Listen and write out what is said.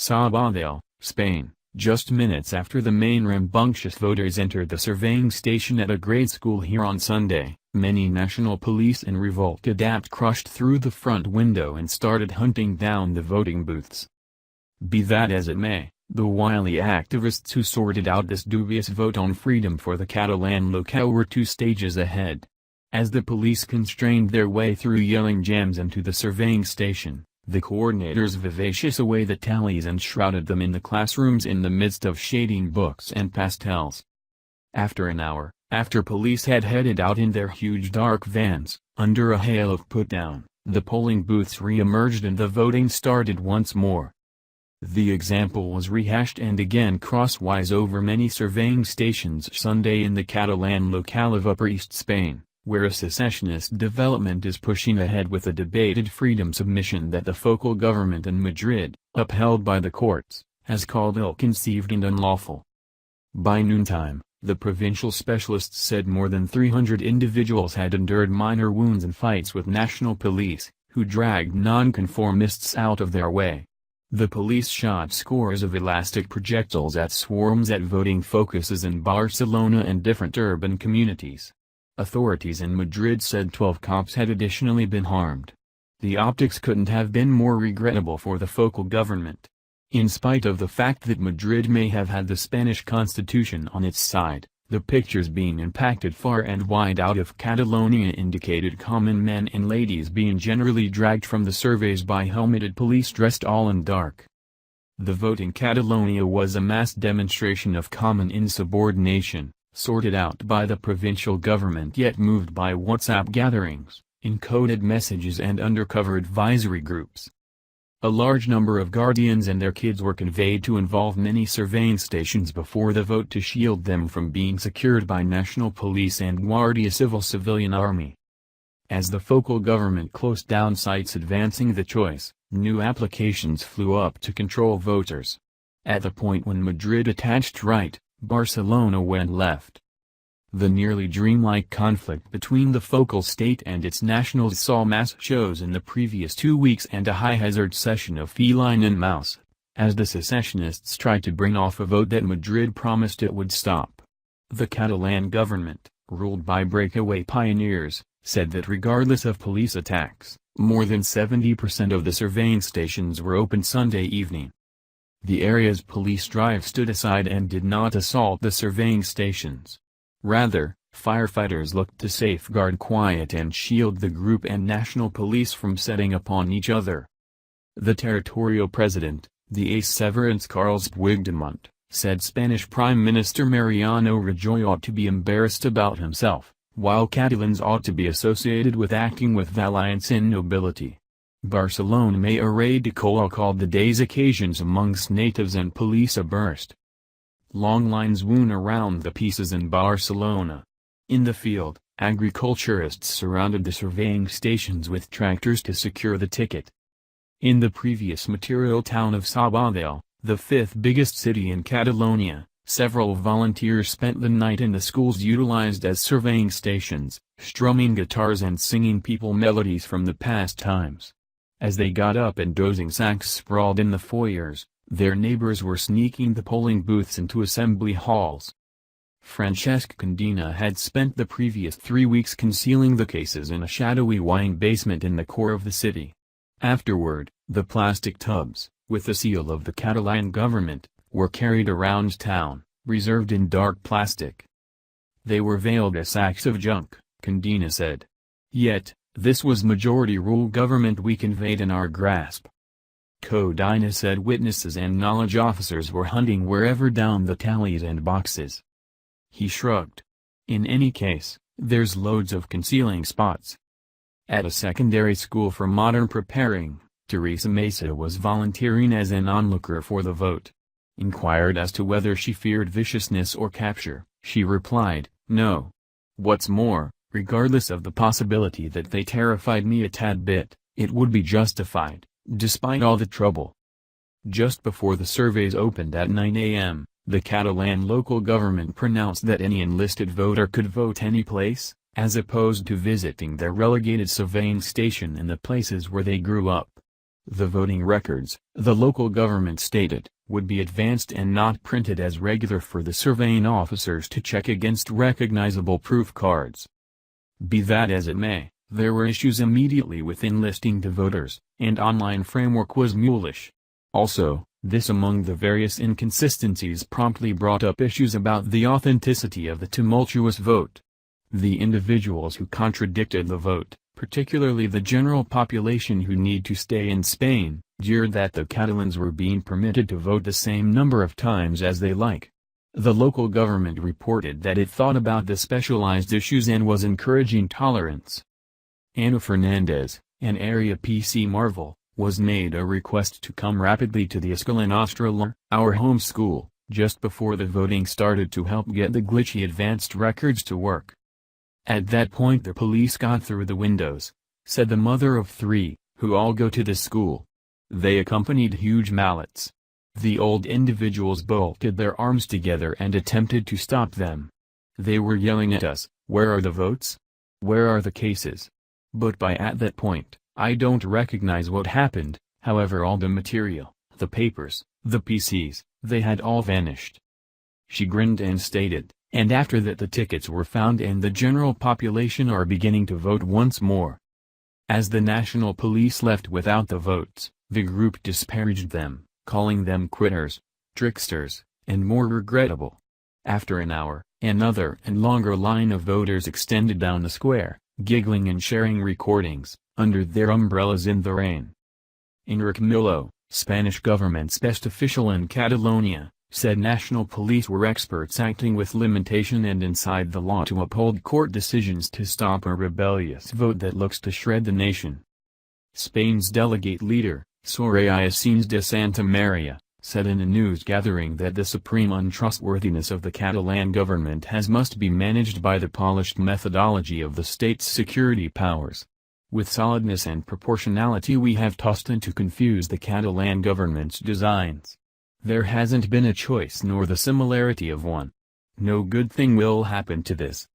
Sabadell, Spain, just minutes after the main rambunctious voters entered the surveying station at a grade school here on Sunday, many national police and revolt adapt crushed through the front window and started hunting down the voting booths. Be that as it may, the wily activists who sorted out this dubious vote on freedom for the Catalan locale were 2 stages ahead. As the police constrained their way through yelling jams into the surveying station, the coordinators vivacious away the tallies and shrouded them in the classrooms in the midst of shading books and pastels. After an hour, after police had headed out in their huge dark vans, under a hail of put-down, the polling booths re-emerged and the voting started once more. The example was rehashed and again crosswise over many surveying stations Sunday in the Catalan locale of Upper East Spain, where a secessionist development is pushing ahead with a debated freedom submission that the focal government in Madrid, upheld by the courts, has called ill-conceived and unlawful. By noontime, the provincial specialists said more than 300 individuals had endured minor wounds in fights with national police, who dragged nonconformists out of their way. The police shot scores of elastic projectiles at swarms at voting focuses in Barcelona and different urban communities. Authorities in Madrid said 12 cops had additionally been harmed. The optics couldn't have been more regrettable for the focal government. In spite of the fact that Madrid may have had the Spanish constitution on its side, the pictures being impacted far and wide out of Catalonia indicated common men and ladies being generally dragged from the surveys by helmeted police dressed all in dark. The vote in Catalonia was a mass demonstration of common insubordination, sorted out by the provincial government yet moved by WhatsApp gatherings, encoded messages and undercover advisory groups. A large number of guardians and their kids were conveyed to involve many surveying stations before the vote to shield them from being secured by national police and Guardia Civil civilian army. As the focal government closed down sites advancing the choice, new applications flew up to control voters. At the point when Madrid attached right, Barcelona went left. The nearly dreamlike conflict between the focal state and its nationals saw mass shows in the previous 2 weeks and a high-hazard session of feline and mouse, as the secessionists tried to bring off a vote that Madrid promised it would stop. The Catalan government, ruled by breakaway pioneers, said that regardless of police attacks, more than 70% of the surveying stations were open Sunday evening. The area's police drive stood aside and did not assault the surveying stations. Rather, firefighters looked to safeguard quiet and shield the group and national police from setting upon each other. The territorial president, the ace Severance Carles Puigdemont, said Spanish Prime Minister Mariano Rajoy ought to be embarrassed about himself, while Catalans ought to be associated with acting with valiance and nobility. Barcelona Mayor de Colau called the day's occasions amongst natives and police a burst. Long lines wound around the pieces in Barcelona. In the field, agriculturists surrounded the surveying stations with tractors to secure the ticket. In the previous material town of Sabadell, the 5th biggest city in Catalonia, several volunteers spent the night in the schools utilized as surveying stations, strumming guitars and singing people melodies from the past times. As they got up and dozing sacks sprawled in the foyers, their neighbors were sneaking the polling booths into assembly halls. Francesc Candina had spent the previous 3 weeks concealing the cases in a shadowy wine basement in the core of the city. Afterward, the plastic tubs, with the seal of the Catalan government, were carried around town, reserved in dark plastic. They were veiled as sacks of junk, Candina said. Yet, this was majority rule government we conveyed in our grasp. Codina said witnesses and knowledge officers were hunting wherever down the tallies and boxes. He shrugged. In any case, there's loads of concealing spots. At a secondary school for modern preparing, Teresa Mesa was volunteering as an onlooker for the vote. Inquired as to whether she feared viciousness or capture, she replied, "No. What's more, regardless of the possibility that they terrified me a tad bit, it would be justified, despite all the trouble." Just before the surveys opened at 9 a.m., the Catalan local government pronounced that any enlisted voter could vote any place, as opposed to visiting their relegated surveying station in the places where they grew up. The voting records, the local government stated, would be advanced and not printed as regular for the surveying officers to check against recognizable proof cards. Be that as it may, there were issues immediately with enlisting the voters, and online framework was mulish. Also, this among the various inconsistencies promptly brought up issues about the authenticity of the tumultuous vote. The individuals who contradicted the vote, particularly the general population who need to stay in Spain, jeered that the Catalans were being permitted to vote the same number of times as they like. The local government reported that it thought about the specialized issues and was encouraging tolerance. Ana Fernandez, an area PC marvel, was made a request to come rapidly to the Escola Nostra, our home school, just before the voting started to help get the glitchy advanced records to work. At that point the police got through the windows, said the mother of 3, who all go to the school. They accompanied huge mallets. The old individuals bolted their arms together and attempted to stop them. They were yelling at us, "Where are the votes? Where are the cases?" But by at that point, I don't recognize what happened. However, all the material, the papers, the PCs, they had all vanished. She grinned and stated, and after that the tickets were found and the general population are beginning to vote once more. As the national police left without the votes, the group disparaged them, calling them quitters, tricksters, and more regrettable. After an hour, another and longer line of voters extended down the square, giggling and sharing recordings, under their umbrellas in the rain. Enrique Millo, Spanish government's best official in Catalonia, said national police were experts acting with limitation and inside the law to uphold court decisions to stop a rebellious vote that looks to shred the nation. Spain's delegate leader, Soraya Sáenz de Santa Maria, said in a news gathering that the supreme untrustworthiness of the Catalan government must be managed by the polished methodology of the state's security powers. With solidness and proportionality we have tossed and to confuse the Catalan government's designs. There hasn't been a choice nor the similarity of one. No good thing will happen to this.